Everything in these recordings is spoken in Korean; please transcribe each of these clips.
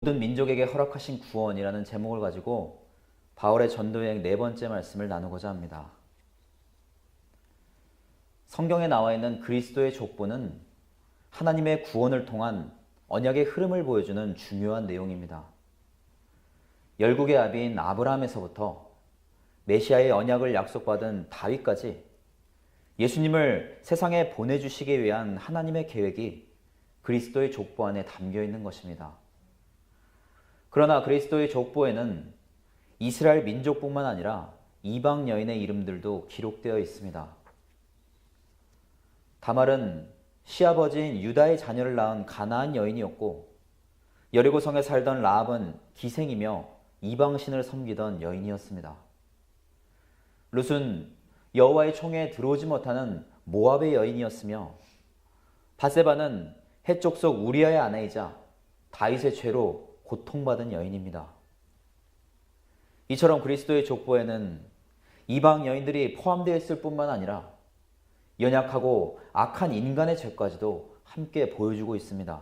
모든 민족에게 허락하신 구원이라는 제목을 가지고 바울의 전도여행 네 번째 말씀을 나누고자 합니다. 성경에 나와 있는 그리스도의 족보는 하나님의 구원을 통한 언약의 흐름을 보여주는 중요한 내용입니다. 열국의 아비인 아브라함에서부터 메시아의 언약을 약속받은 다윗까지 예수님을 세상에 보내주시기 위한 하나님의 계획이 그리스도의 족보 안에 담겨 있는 것입니다. 그러나 그리스도의 족보에는 이스라엘 민족뿐만 아니라 이방 여인의 이름들도 기록되어 있습니다. 다말은 시아버지인 유다의 자녀를 낳은 가나안 여인이었고, 여리고성에 살던 라합은 기생이며 이방신을 섬기던 여인이었습니다. 룻은 여호와의 총회에 들어오지 못하는 모압의 여인이었으며, 바세바는 해족 속 우리아의 아내이자 다윗의 죄로 고통받은 여인입니다. 이처럼 그리스도의 족보에는 이방 여인들이 포함되어 있을 뿐만 아니라 연약하고 악한 인간의 죄까지도 함께 보여주고 있습니다.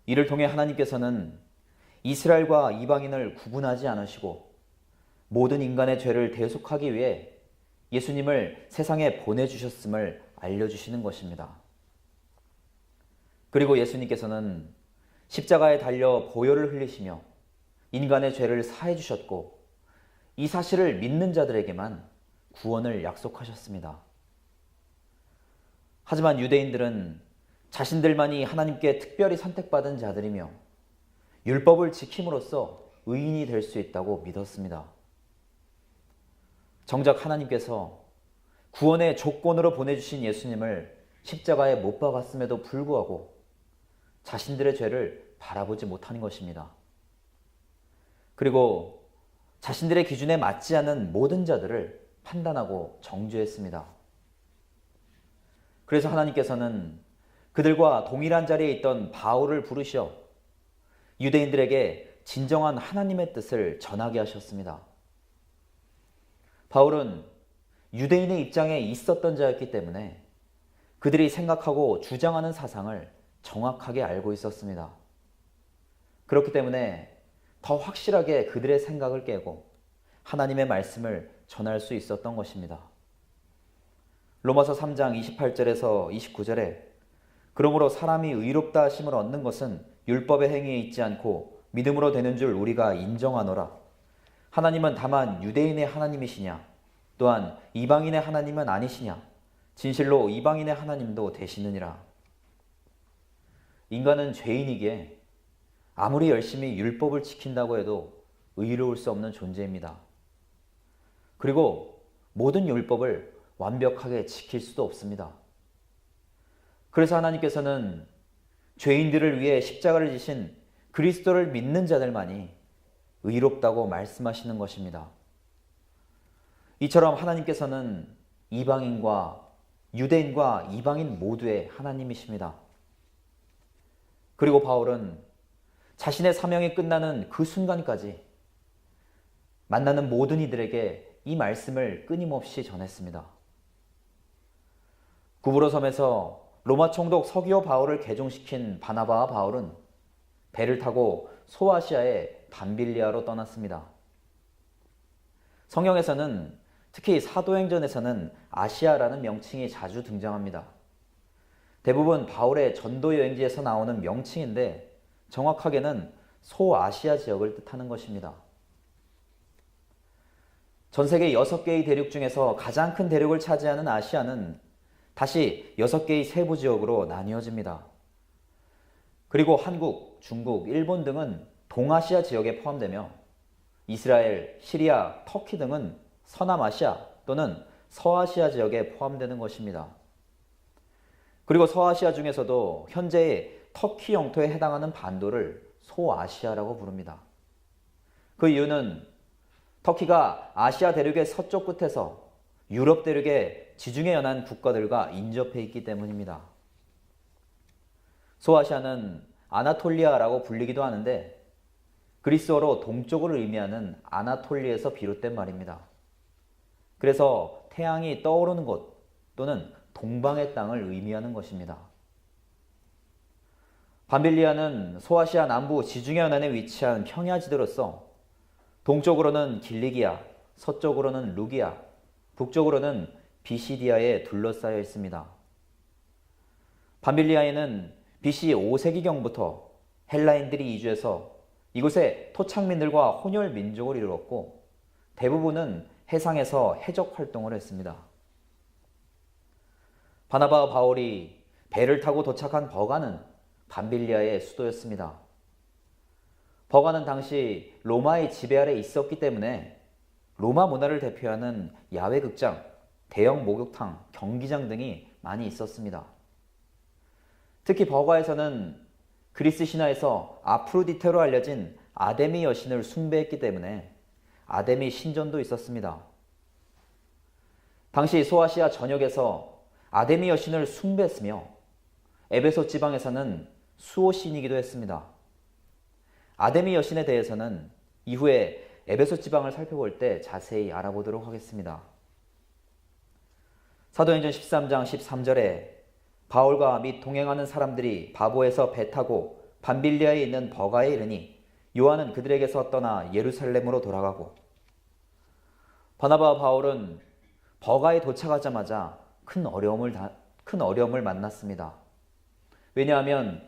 이를 통해 하나님께서는 이스라엘과 이방인을 구분하지 않으시고 모든 인간의 죄를 대속하기 위해 예수님을 세상에 보내주셨음을 알려주시는 것입니다. 그리고 예수님께서는 십자가에 달려 보혈을 흘리시며 인간의 죄를 사해 주셨고, 이 사실을 믿는 자들에게만 구원을 약속하셨습니다. 하지만 유대인들은 자신들만이 하나님께 특별히 선택받은 자들이며 율법을 지킴으로써 의인이 될 수 있다고 믿었습니다. 정작 하나님께서 구원의 조건으로 보내주신 예수님을 십자가에 못 박았음에도 불구하고 자신들의 죄를 바라보지 못하는 것입니다. 그리고 자신들의 기준에 맞지 않는 모든 자들을 판단하고 정죄했습니다. 그래서 하나님께서는 그들과 동일한 자리에 있던 바울을 부르셔 유대인들에게 진정한 하나님의 뜻을 전하게 하셨습니다. 바울은 유대인의 입장에 있었던 자였기 때문에 그들이 생각하고 주장하는 사상을 정확하게 알고 있었습니다. 그렇기 때문에 더 확실하게 그들의 생각을 깨고 하나님의 말씀을 전할 수 있었던 것입니다. 로마서 3장 28절에서 29절에 그러므로 사람이 의롭다 하심을 얻는 것은 율법의 행위에 있지 않고 믿음으로 되는 줄 우리가 인정하노라. 하나님은 다만 유대인의 하나님이시냐? 또한 이방인의 하나님은 아니시냐? 진실로 이방인의 하나님도 되시느니라. 인간은 죄인이기에 아무리 열심히 율법을 지킨다고 해도 의로울 수 없는 존재입니다. 그리고 모든 율법을 완벽하게 지킬 수도 없습니다. 그래서 하나님께서는 죄인들을 위해 십자가를 지신 그리스도를 믿는 자들만이 의롭다고 말씀하시는 것입니다. 이처럼 하나님께서는 이방인과 유대인과 이방인 모두의 하나님이십니다. 그리고 바울은 자신의 사명이 끝나는 그 순간까지 만나는 모든 이들에게 이 말씀을 끊임없이 전했습니다. 구브로 섬에서 로마 총독 서기오 바울을 개종시킨 바나바와 바울은 배를 타고 소아시아의 밤빌리아로 떠났습니다. 성경에서는 특히 사도행전에서는 아시아라는 명칭이 자주 등장합니다. 대부분 바울의 전도 여행지에서 나오는 명칭인데 정확하게는 소아시아 지역을 뜻하는 것입니다. 전 세계 6개의 대륙 중에서 가장 큰 대륙을 차지하는 아시아는 다시 6개의 세부 지역으로 나뉘어집니다. 그리고 한국, 중국, 일본 등은 동아시아 지역에 포함되며 이스라엘, 시리아, 터키 등은 서남아시아 또는 서아시아 지역에 포함되는 것입니다. 그리고 서아시아 중에서도 현재의 터키 영토에 해당하는 반도를 소아시아라고 부릅니다. 그 이유는 터키가 아시아 대륙의 서쪽 끝에서 유럽 대륙의 지중해 연안 국가들과 인접해 있기 때문입니다. 소아시아는 아나톨리아라고 불리기도 하는데 그리스어로 동쪽을 의미하는 아나톨리에서 비롯된 말입니다. 그래서 태양이 떠오르는 곳 또는 동방의 땅을 의미하는 것입니다. 밤빌리아는 소아시아 남부 지중해 연안에 위치한 평야지대로서 동쪽으로는 길리기아, 서쪽으로는 루기아, 북쪽으로는 비시디아에 둘러싸여 있습니다. 밤빌리아에는 BC 5세기경부터 헬라인들이 이주해서 이곳에 토착민들과 혼혈 민족을 이루었고 대부분은 해상에서 해적 활동을 했습니다. 바나바와 바울이 배를 타고 도착한 버가는 밤빌리아의 수도였습니다. 버가는 당시 로마의 지배 아래 있었기 때문에 로마 문화를 대표하는 야외 극장, 대형 목욕탕, 경기장 등이 많이 있었습니다. 특히 버가에서는 그리스 신화에서 아프로디테로 알려진 아데미 여신을 숭배했기 때문에 아데미 신전도 있었습니다. 당시 소아시아 전역에서 아데미 여신을 숭배했으며 에베소 지방에서는 수호신이기도 했습니다. 아데미 여신에 대해서는 이후에 에베소 지방을 살펴볼 때 자세히 알아보도록 하겠습니다. 사도행전 13장 13절에 바울과 및 동행하는 사람들이 바보에서 배 타고 밤빌리아에 있는 버가에 이르니 요한은 그들에게서 떠나 예루살렘으로 돌아가고, 바나바와 바울은 버가에 도착하자마자 큰 어려움을 만났습니다. 왜냐하면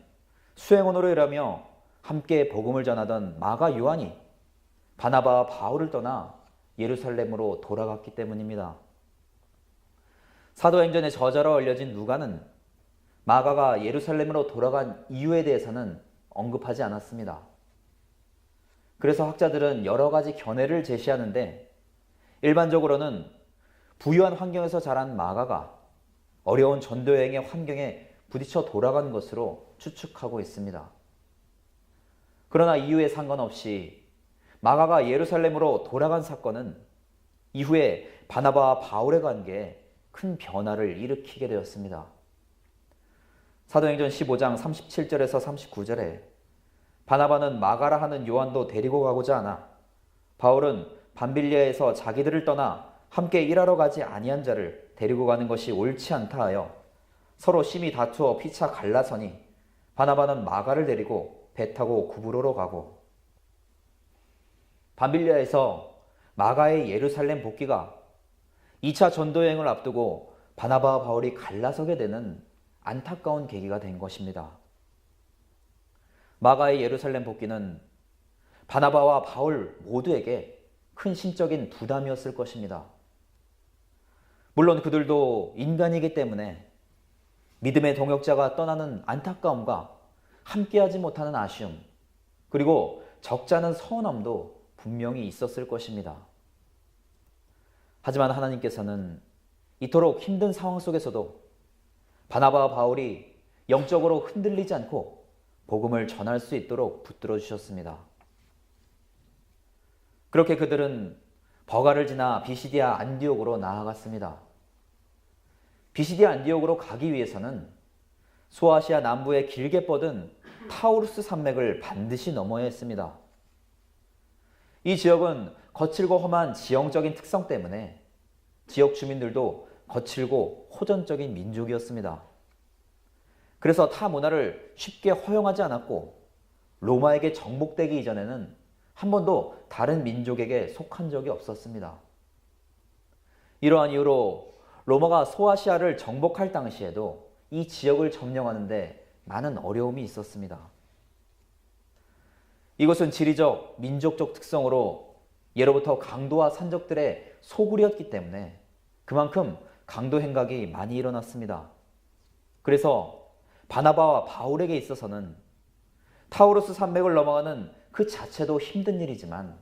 수행원으로 일하며 함께 복음을 전하던 마가 요한이 바나바와 바울을 떠나 예루살렘으로 돌아갔기 때문입니다. 사도행전의 저자로 알려진 누가는 마가가 예루살렘으로 돌아간 이유에 대해서는 언급하지 않았습니다. 그래서 학자들은 여러 가지 견해를 제시하는데 일반적으로는 부유한 환경에서 자란 마가가 어려운 전도여행의 환경에 부딪혀 돌아간 것으로 추측하고 있습니다. 그러나 이유에 상관없이 마가가 예루살렘으로 돌아간 사건은 이후에 바나바와 바울의 관계에 큰 변화를 일으키게 되었습니다. 사도행전 15장 37절에서 39절에 바나바는 마가라 하는 요한도 데리고 가고자 하나 바울은 밤빌리아에서 자기들을 떠나 함께 일하러 가지 아니한 자를 데리고 가는 것이 옳지 않다 하여 서로 심히 다투어 피차 갈라서니 바나바는 마가를 데리고 배 타고 구브로로 가고, 밤빌리아에서 마가의 예루살렘 복귀가 2차 전도여행을 앞두고 바나바와 바울이 갈라서게 되는 안타까운 계기가 된 것입니다. 마가의 예루살렘 복귀는 바나바와 바울 모두에게 큰 심적인 부담이었을 것입니다. 물론 그들도 인간이기 때문에 믿음의 동역자가 떠나는 안타까움과 함께하지 못하는 아쉬움, 그리고 적지 않은 서운함도 분명히 있었을 것입니다. 하지만 하나님께서는 이토록 힘든 상황 속에서도 바나바와 바울이 영적으로 흔들리지 않고 복음을 전할 수 있도록 붙들어 주셨습니다. 그렇게 그들은 버가를 지나 비시디아 안디옥으로 나아갔습니다. 비시디아 안디옥으로 가기 위해서는 소아시아 남부에 길게 뻗은 타우루스 산맥을 반드시 넘어야 했습니다. 이 지역은 거칠고 험한 지형적인 특성 때문에 지역 주민들도 거칠고 호전적인 민족이었습니다. 그래서 타 문화를 쉽게 허용하지 않았고 로마에게 정복되기 이전에는 한 번도 다른 민족에게 속한 적이 없었습니다. 이러한 이유로 로마가 소아시아를 정복할 당시에도 이 지역을 점령하는 데 많은 어려움이 있었습니다. 이곳은 지리적, 민족적 특성으로 예로부터 강도와 산적들의 소굴이었기 때문에 그만큼 강도 행각이 많이 일어났습니다. 그래서 바나바와 바울에게 있어서는 타우루스 산맥을 넘어가는 그 자체도 힘든 일이지만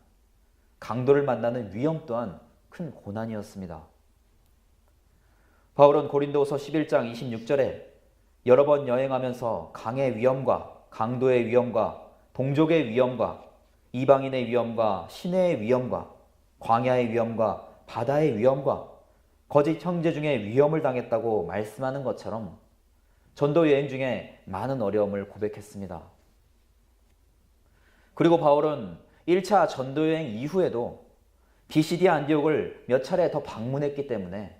강도를 만나는 위험 또한 큰 고난이었습니다. 바울은 고린도후서 11장 26절에 여러 번 여행하면서 강의 위험과 강도의 위험과 동족의 위험과 이방인의 위험과 시내의 위험과 광야의 위험과 바다의 위험과 거짓 형제 중에 위험을 당했다고 말씀하는 것처럼 전도 여행 중에 많은 어려움을 고백했습니다. 그리고 바울은 1차 전도 여행 이후에도 비시디아 안디옥을 몇 차례 더 방문했기 때문에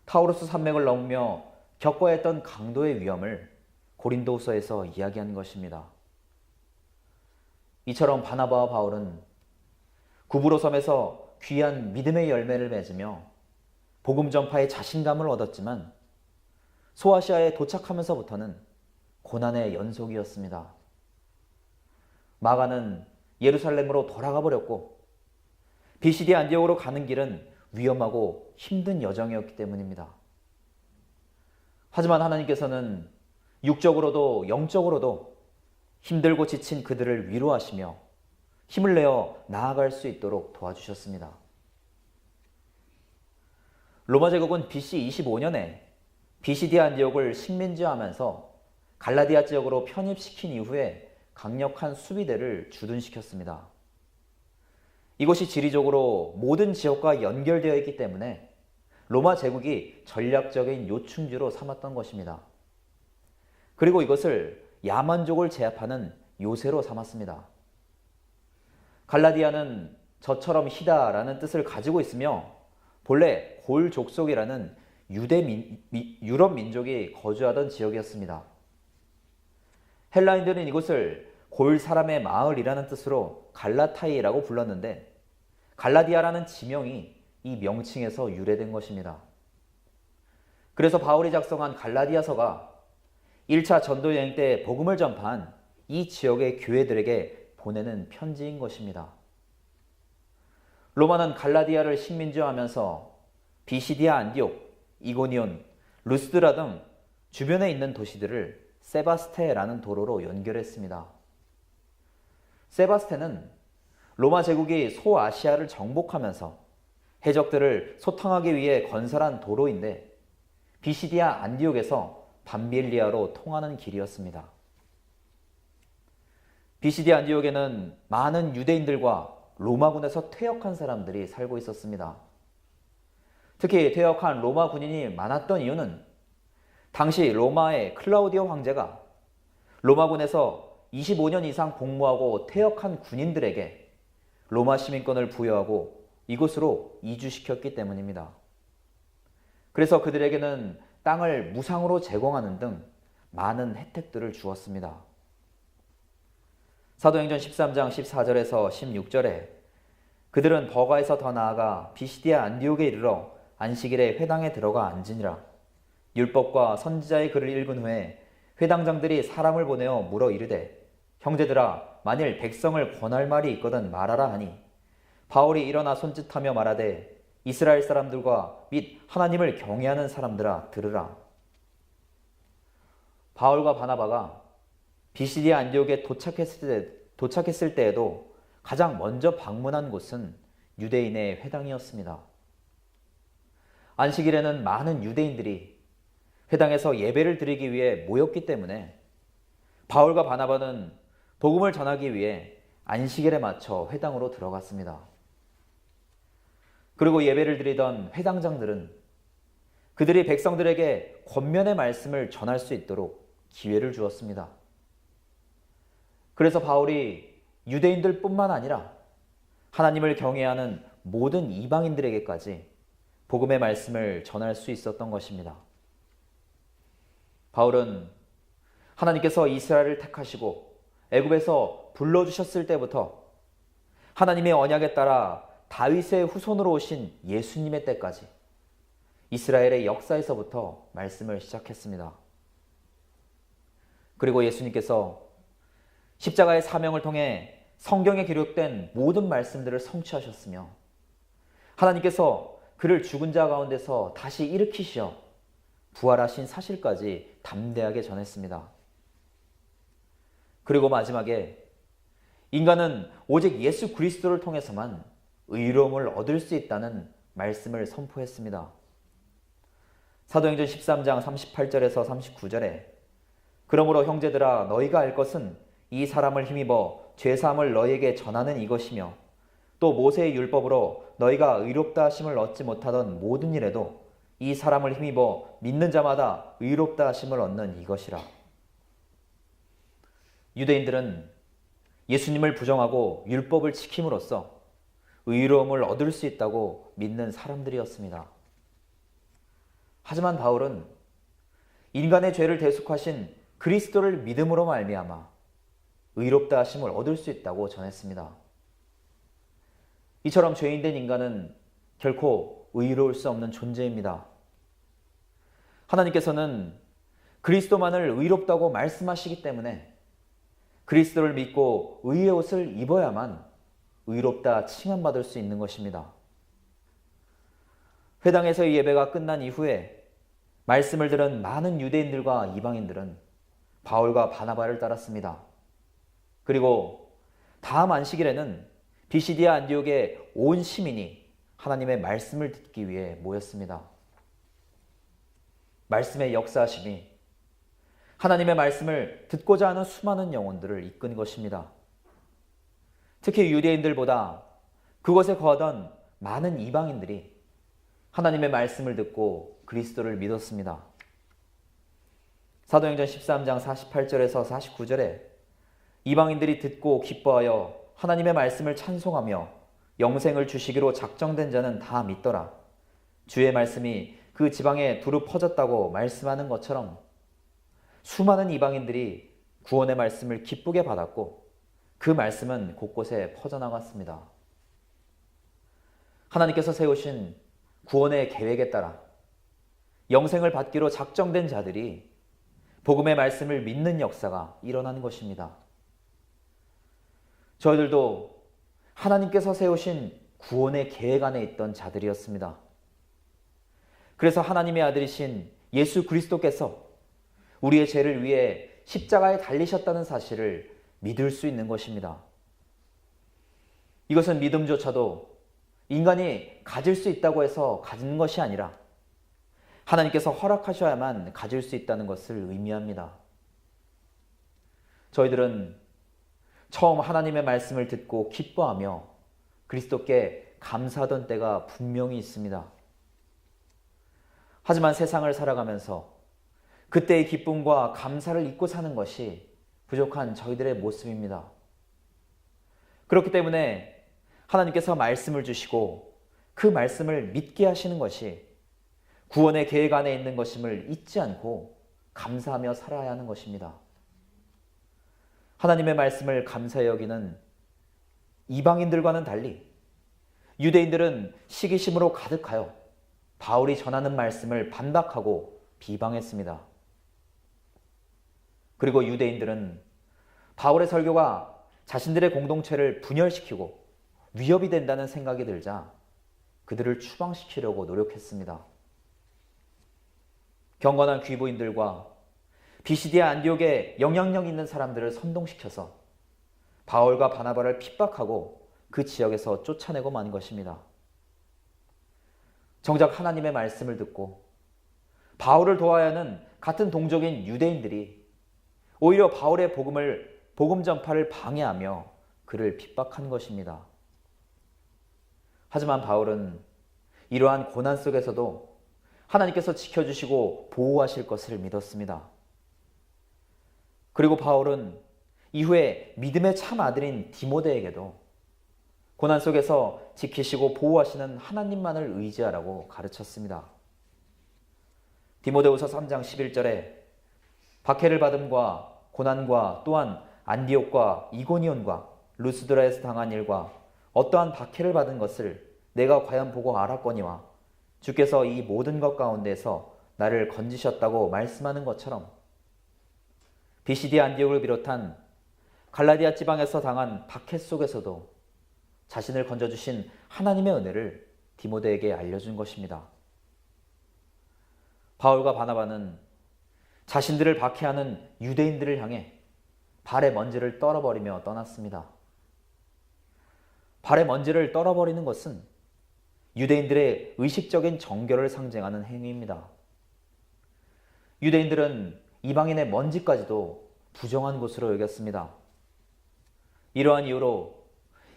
타우루스 산맥을 넘으며 겪어야 했던 강도의 위험을 고린도후서에서 이야기한 것입니다. 이처럼 바나바와 바울은 구브로 섬에서 귀한 믿음의 열매를 맺으며 복음 전파에 자신감을 얻었지만 소아시아에 도착하면서부터는 고난의 연속이었습니다. 마가는 예루살렘으로 돌아가 버렸고 비시디 안디옥으로 가는 길은 위험하고 힘든 여정이었기 때문입니다. 하지만 하나님께서는 육적으로도 영적으로도 힘들고 지친 그들을 위로하시며 힘을 내어 나아갈 수 있도록 도와주셨습니다. 로마 제국은 BC 25년에 비시디 안디옥을 식민지화하면서 갈라디아 지역으로 편입시킨 이후에 강력한 수비대를 주둔시켰습니다. 이곳이 지리적으로 모든 지역과 연결되어 있기 때문에 로마 제국이 전략적인 요충지로 삼았던 것입니다. 그리고 이것을 야만족을 제압하는 요새로 삼았습니다. 갈라디아는 저처럼 희다라는 뜻을 가지고 있으며 본래 골 족속이라는 유럽 민족이 거주하던 지역이었습니다. 헬라인들은 이곳을 골 사람의 마을이라는 뜻으로 갈라타이라고 불렀는데 갈라디아라는 지명이 이 명칭에서 유래된 것입니다. 그래서 바울이 작성한 갈라디아서가 1차 전도 여행 때 복음을 전파한 이 지역의 교회들에게 보내는 편지인 것입니다. 로마는 갈라디아를 식민지화하면서 비시디아 안디옥, 이고니온, 루스드라 등 주변에 있는 도시들을 세바스테라는 도로로 연결했습니다. 세바스테는 로마 제국이 소아시아를 정복하면서 해적들을 소탕하기 위해 건설한 도로인데 비시디아 안디옥에서 밤빌리아로 통하는 길이었습니다. 비시디아 안디옥에는 많은 유대인들과 로마군에서 퇴역한 사람들이 살고 있었습니다. 특히 퇴역한 로마 군인이 많았던 이유는 당시 로마의 클라우디오 황제가 로마군에서 25년 이상 복무하고 퇴역한 군인들에게 로마 시민권을 부여하고 이곳으로 이주시켰기 때문입니다. 그래서 그들에게는 땅을 무상으로 제공하는 등 많은 혜택들을 주었습니다. 사도행전 13장 14절에서 16절에 그들은 버가에서 더 나아가 비시디아 안디옥에 이르러 안식일에 회당에 들어가 앉으니라. 율법과 선지자의 글을 읽은 후에 회당장들이 사람을 보내어 물어 이르되 형제들아 만일 백성을 권할 말이 있거든 말하라 하니 바울이 일어나 손짓하며 말하되 이스라엘 사람들과 및 하나님을 경외하는 사람들아 들으라. 바울과 바나바가 비시디아 안디옥에 도착했을 때에도 가장 먼저 방문한 곳은 유대인의 회당이었습니다. 안식일에는 많은 유대인들이 회당에서 예배를 드리기 위해 모였기 때문에 바울과 바나바는 복음을 전하기 위해 안식일에 맞춰 회당으로 들어갔습니다. 그리고 예배를 드리던 회당장들은 그들이 백성들에게 권면의 말씀을 전할 수 있도록 기회를 주었습니다. 그래서 바울이 유대인들뿐만 아니라 하나님을 경외하는 모든 이방인들에게까지 복음의 말씀을 전할 수 있었던 것입니다. 바울은 하나님께서 이스라엘을 택하시고 애굽에서 불러주셨을 때부터 하나님의 언약에 따라 다윗의 후손으로 오신 예수님의 때까지 이스라엘의 역사에서부터 말씀을 시작했습니다. 그리고 예수님께서 십자가의 사명을 통해 성경에 기록된 모든 말씀들을 성취하셨으며 하나님께서 그를 죽은 자 가운데서 다시 일으키시어 부활하신 사실까지 담대하게 전했습니다. 그리고 마지막에 인간은 오직 예수 그리스도를 통해서만 의로움을 얻을 수 있다는 말씀을 선포했습니다. 사도행전 13장 38절에서 39절에 그러므로 형제들아 너희가 알 것은 이 사람을 힘입어 죄사함을 너희에게 전하는 이것이며 또 모세의 율법으로 너희가 의롭다 하심을 얻지 못하던 모든 일에도 이 사람을 힘입어 믿는 자마다 의롭다 하심을 얻는 이것이라. 유대인들은 예수님을 부정하고 율법을 지킴으로써 의로움을 얻을 수 있다고 믿는 사람들이었습니다. 하지만 바울은 인간의 죄를 대속하신 그리스도를 믿음으로 말미암아 의롭다 하심을 얻을 수 있다고 전했습니다. 이처럼 죄인된 인간은 결코 의로울 수 없는 존재입니다. 하나님께서는 그리스도만을 의롭다고 말씀하시기 때문에 그리스도를 믿고 의의 옷을 입어야만 의롭다 칭함받을 수 있는 것입니다. 회당에서의 예배가 끝난 이후에 말씀을 들은 많은 유대인들과 이방인들은 바울과 바나바를 따랐습니다. 그리고 다음 안식일에는 비시디아 안디옥의 온 시민이 하나님의 말씀을 듣기 위해 모였습니다. 말씀의 역사하심이 하나님의 말씀을 듣고자 하는 수많은 영혼들을 이끈 것입니다. 특히 유대인들보다 그곳에 거하던 많은 이방인들이 하나님의 말씀을 듣고 그리스도를 믿었습니다. 사도행전 13장 48절에서 49절에 이방인들이 듣고 기뻐하여 하나님의 말씀을 찬송하며 영생을 주시기로 작정된 자는 다 믿더라. 주의 말씀이 그 지방에 두루 퍼졌다고 말씀하는 것처럼 수많은 이방인들이 구원의 말씀을 기쁘게 받았고 그 말씀은 곳곳에 퍼져나갔습니다. 하나님께서 세우신 구원의 계획에 따라 영생을 받기로 작정된 자들이 복음의 말씀을 믿는 역사가 일어나는 것입니다. 저희들도 하나님께서 세우신 구원의 계획 안에 있던 자들이었습니다. 그래서 하나님의 아들이신 예수 그리스도께서 우리의 죄를 위해 십자가에 달리셨다는 사실을 믿을 수 있는 것입니다. 이것은 믿음조차도 인간이 가질 수 있다고 해서 가지는 것이 아니라 하나님께서 허락하셔야만 가질 수 있다는 것을 의미합니다. 저희들은 처음 하나님의 말씀을 듣고 기뻐하며 그리스도께 감사하던 때가 분명히 있습니다. 하지만 세상을 살아가면서 그때의 기쁨과 감사를 잊고 사는 것이 부족한 저희들의 모습입니다. 그렇기 때문에 하나님께서 말씀을 주시고 그 말씀을 믿게 하시는 것이 구원의 계획 안에 있는 것임을 잊지 않고 감사하며 살아야 하는 것입니다. 하나님의 말씀을 감사히 여기는 이방인들과는 달리 유대인들은 시기심으로 가득하여 바울이 전하는 말씀을 반박하고 비방했습니다. 그리고 유대인들은 바울의 설교가 자신들의 공동체를 분열시키고 위협이 된다는 생각이 들자 그들을 추방시키려고 노력했습니다. 경건한 귀부인들과 비시디아 안디옥에 영향력 있는 사람들을 선동시켜서 바울과 바나바를 핍박하고 그 지역에서 쫓아내고 만 것입니다. 정작 하나님의 말씀을 듣고 바울을 도와야 하는 같은 동족인 유대인들이 오히려 바울의 복음 전파를 방해하며 그를 핍박한 것입니다. 하지만 바울은 이러한 고난 속에서도 하나님께서 지켜주시고 보호하실 것을 믿었습니다. 그리고 바울은 이후에 믿음의 참 아들인 디모데에게도 고난 속에서 지키시고 보호하시는 하나님만을 의지하라고 가르쳤습니다. 디모데후서 3장 11절에 박해를 받음과 고난과 또한 안디옥과 이고니온과 루스드라에서 당한 일과 어떠한 박해를 받은 것을 내가 과연 보고 알았거니와 주께서 이 모든 것 가운데서 나를 건지셨다고 말씀하는 것처럼 비시디아 안디옥을 비롯한 갈라디아 지방에서 당한 박해 속에서도 자신을 건져주신 하나님의 은혜를 디모데에게 알려준 것입니다. 바울과 바나바는 자신들을 박해하는 유대인들을 향해 발의 먼지를 떨어버리며 떠났습니다. 발의 먼지를 떨어버리는 것은 유대인들의 의식적인 정결을 상징하는 행위입니다. 유대인들은 이방인의 먼지까지도 부정한 것으로 여겼습니다. 이러한 이유로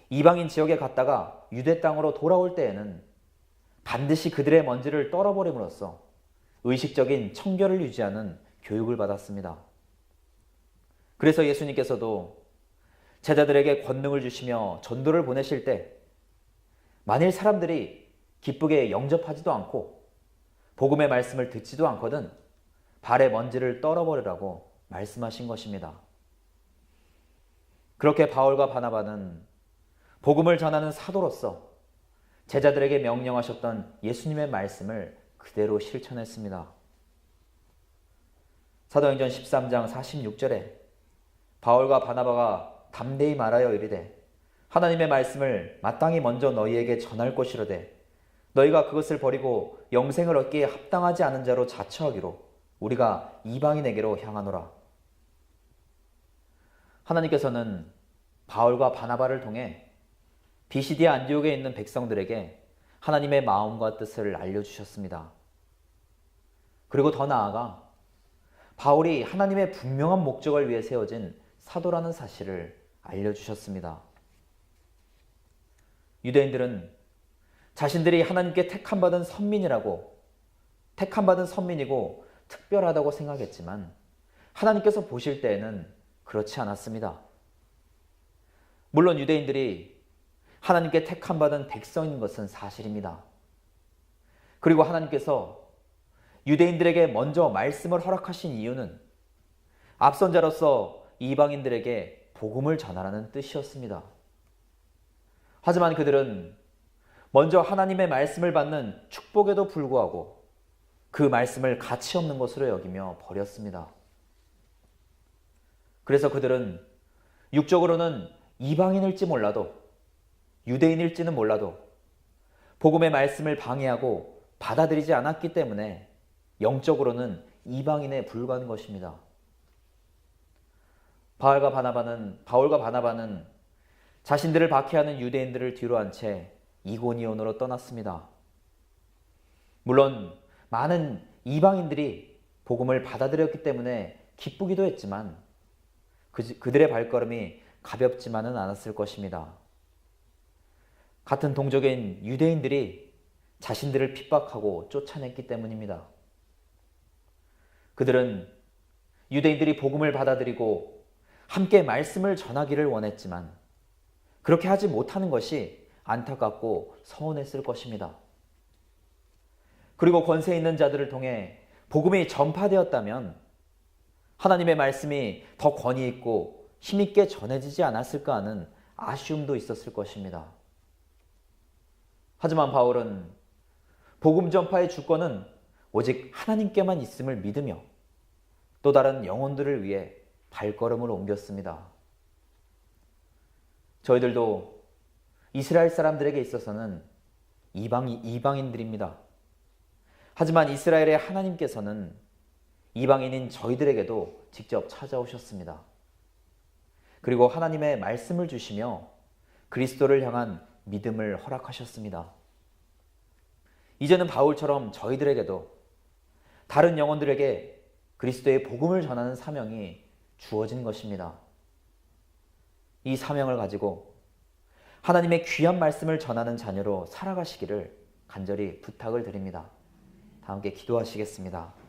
이방인 지역에 갔다가 유대 땅으로 돌아올 때에는 반드시 그들의 먼지를 떨어버림으로써 의식적인 청결을 유지하는 교육을 받았습니다. 그래서 예수님께서도 제자들에게 권능을 주시며 전도를 보내실 때 만일 사람들이 기쁘게 영접하지도 않고 복음의 말씀을 듣지도 않거든 발의 먼지를 떨어버리라고 말씀하신 것입니다. 그렇게 바울과 바나바는 복음을 전하는 사도로서 제자들에게 명령하셨던 예수님의 말씀을 그대로 실천했습니다. 사도행전 13장 46절에 바울과 바나바가 담대히 말하여 이르되 하나님의 말씀을 마땅히 먼저 너희에게 전할 것이로되 너희가 그것을 버리고 영생을 얻기에 합당하지 않은 자로 자처하기로 우리가 이방인에게로 향하노라. 하나님께서는 바울과 바나바를 통해 비시디아 안디옥에 있는 백성들에게 하나님의 마음과 뜻을 알려주셨습니다. 그리고 더 나아가 바울이 하나님의 분명한 목적을 위해 세워진 사도라는 사실을 알려주셨습니다. 유대인들은 자신들이 하나님께 택함받은 선민이고 특별하다고 생각했지만 하나님께서 보실 때에는 그렇지 않았습니다. 물론 유대인들이 하나님께 택함받은 백성인 것은 사실입니다. 그리고 하나님께서 유대인들에게 먼저 말씀을 허락하신 이유는 앞선 자로서 이방인들에게 복음을 전하라는 뜻이었습니다. 하지만 그들은 먼저 하나님의 말씀을 받는 축복에도 불구하고 그 말씀을 가치 없는 것으로 여기며 버렸습니다. 그래서 그들은 육적으로는 이방인일지 몰라도 유대인일지는 몰라도 복음의 말씀을 방해하고 받아들이지 않았기 때문에 영적으로는 이방인에 불과한 것입니다. 바울과 바나바는 자신들을 박해하는 유대인들을 뒤로 한 채 이고니온으로 떠났습니다. 물론 많은 이방인들이 복음을 받아들였기 때문에 기쁘기도 했지만 그들의 발걸음이 가볍지만은 않았을 것입니다. 같은 동족인 유대인들이 자신들을 핍박하고 쫓아냈기 때문입니다. 그들은 유대인들이 복음을 받아들이고 함께 말씀을 전하기를 원했지만 그렇게 하지 못하는 것이 안타깝고 서운했을 것입니다. 그리고 권세 있는 자들을 통해 복음이 전파되었다면 하나님의 말씀이 더 권위 있고 힘있게 전해지지 않았을까 하는 아쉬움도 있었을 것입니다. 하지만 바울은 복음 전파의 주권은 오직 하나님께만 있음을 믿으며 또 다른 영혼들을 위해 발걸음을 옮겼습니다. 저희들도 이스라엘 사람들에게 있어서는 이방인들입니다. 하지만 이스라엘의 하나님께서는 이방인인 저희들에게도 직접 찾아오셨습니다. 그리고 하나님의 말씀을 주시며 그리스도를 향한 믿음을 허락하셨습니다. 이제는 바울처럼 저희들에게도 다른 영혼들에게 그리스도의 복음을 전하는 사명이 주어진 것입니다. 이 사명을 가지고 하나님의 귀한 말씀을 전하는 자녀로 살아가시기를 간절히 부탁을 드립니다. 다 함께 기도하시겠습니다.